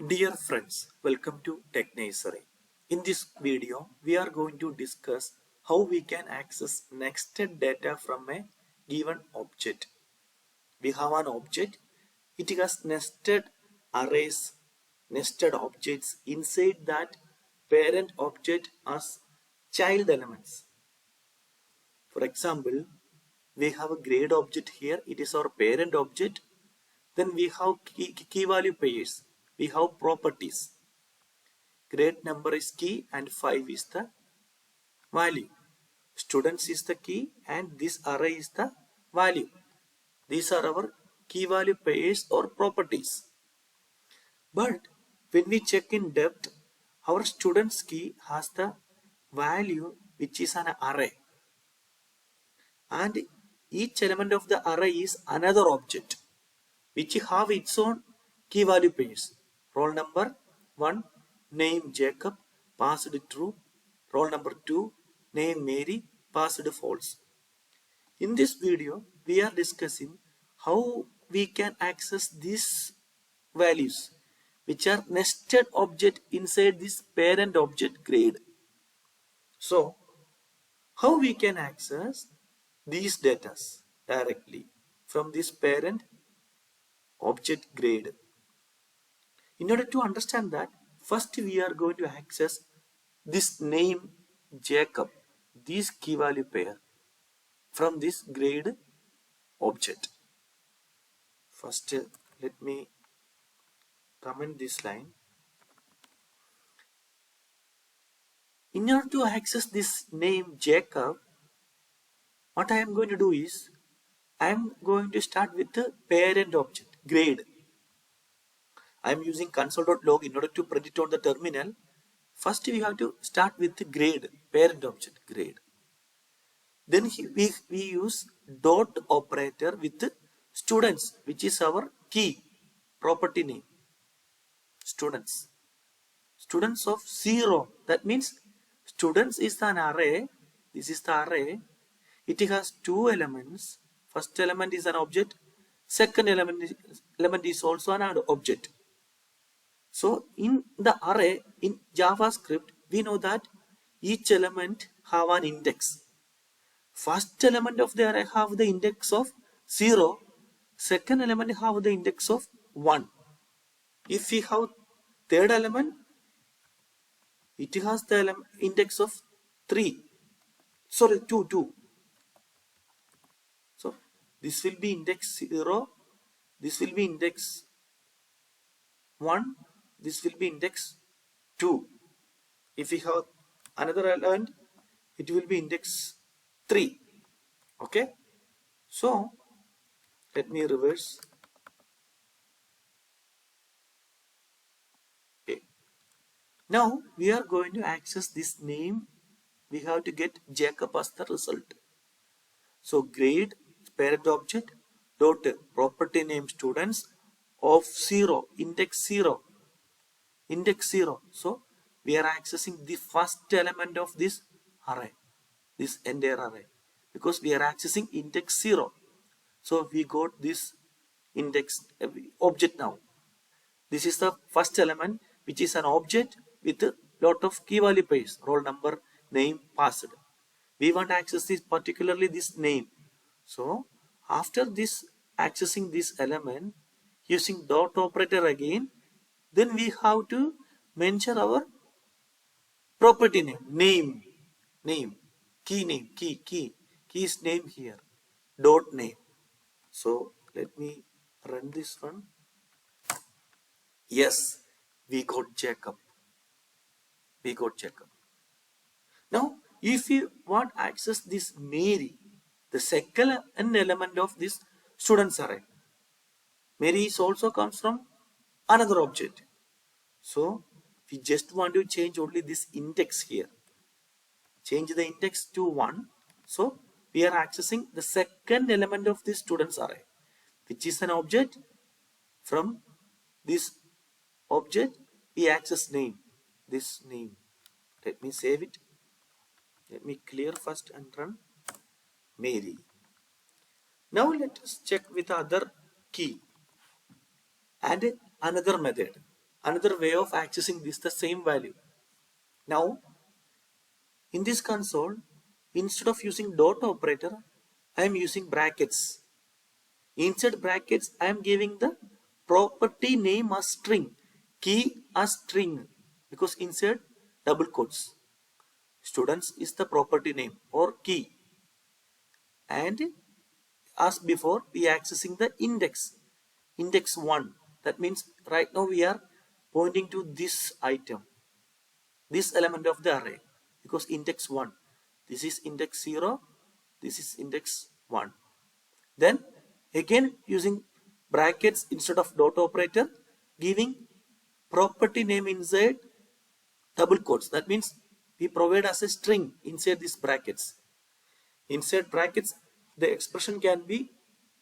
Dear friends, welcome to Tech Nursery. In this video, we are going to discuss how we can access nested data from a given object. We have an object, it has nested arrays, nested objects inside that parent object as child elements. For example, we have a grade object here, it is our parent object. Then we have key value pairs, we have properties. Grade number is key and 5 is the value. Students is the key and this array is the value. These are our key value pairs or properties. But when we check in depth, our students key has the value which is an array. And each element of the array is another object which have its own key value pairs. Roll number 1, name Jacob, passed true. Roll number 2, name Mary, passed false. In this video, we are discussing how we can access these values which are nested object inside this parent object grade. So, how we can access these data directly from this parent object grade? In order to understand that, first we are going to access this name Jacob, this key value pair from this grade object. First, let me comment this line. In order to access this name Jacob, what I am going to do is, I am going to start with the parent object, grade. I am using console.log in order to print it on the terminal. First we have to start with the grade, parent object, grade. Then we use dot operator with the students, which is our key, property name. Students. Students of 0. That means students is an array. This is the array. It has two elements. First element is an object. Second element is also an object. So in the array in JavaScript, we know that each element have an index. First element of the array have the index of 0. Second element have the index of 1. If we have third element, it has the index of 3. Sorry, 2. So this will be index 0. This will be index 1. This will be index 2. If we have another element, it will be index 3. Okay. So let me reverse. Okay. Now we are going to access this name. We have to get Jacob as the result. So grade parent object dot property name students of 0, index 0. Index 0. So we are accessing the first element of this array, this entire array, because we are accessing index 0. So we got this index object now. This is the first element, which is an object with a lot of key value pairs, roll number, name, passed. We want to access this, particularly this name. So after this accessing this element using dot operator again, then we have to mention our property name, key's name here, dot name. So let me run this one. Yes, we got Jacob. Now, if you want to access this Mary, the second element of this students array, Mary is also comes from another object. So we just want to change only this index here. Change the index to 1. So we are accessing the second element of this students array, which is an object. From this object we access name, this name. Let me save it. Let me clear first and run Mary. Now let us check with other key and another method. another way of accessing this the same value. Now in this console, instead of using dot operator, I am using brackets. Inside brackets, I am giving the property name as string, key as string, because inside double quotes. Students is the property name or key. And as before, we are accessing the index 1. That means right now we are pointing to this item, this element of the array, because index 1. This is index 0, this is index 1. Then again using brackets instead of dot operator, giving property name inside double quotes. That means we provide as a string inside these brackets. Inside brackets, the expression can be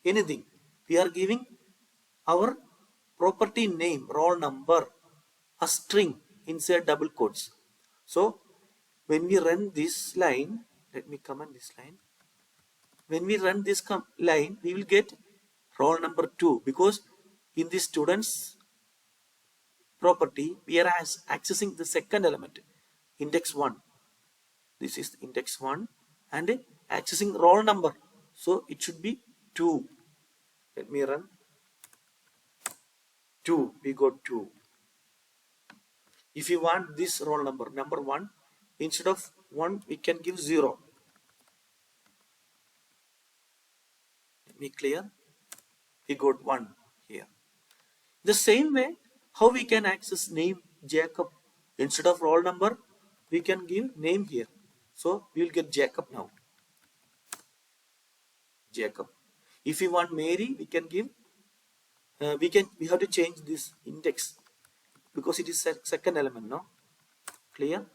anything. We are giving our property name, roll number, a string inside double quotes. So when we run this line, let me comment this line. When we run this line, we will get roll number 2, because in the students property, we are accessing the second element, index 1. This is index 1 and accessing roll number. So it should be 2. Let me run 2. We got 2. If you want this roll number, number 1, instead of 1, we can give 0. Let me clear. We got 1 here. The same way, how we can access name Jacob, instead of roll number, we can give name here. So we will get Jacob now. Jacob. If we want Mary, we can give. We have to change this index because it is second element. No, clear?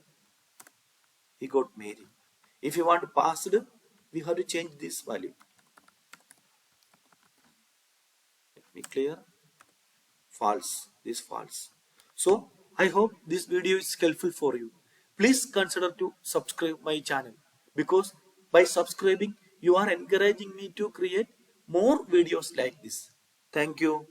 We got Mary. If you want passed, we have to change this value. Let me clear. False. This false. So I hope this video is helpful for you. Please consider to subscribe my channel, because by subscribing you are encouraging me to create more videos like this. Thank you.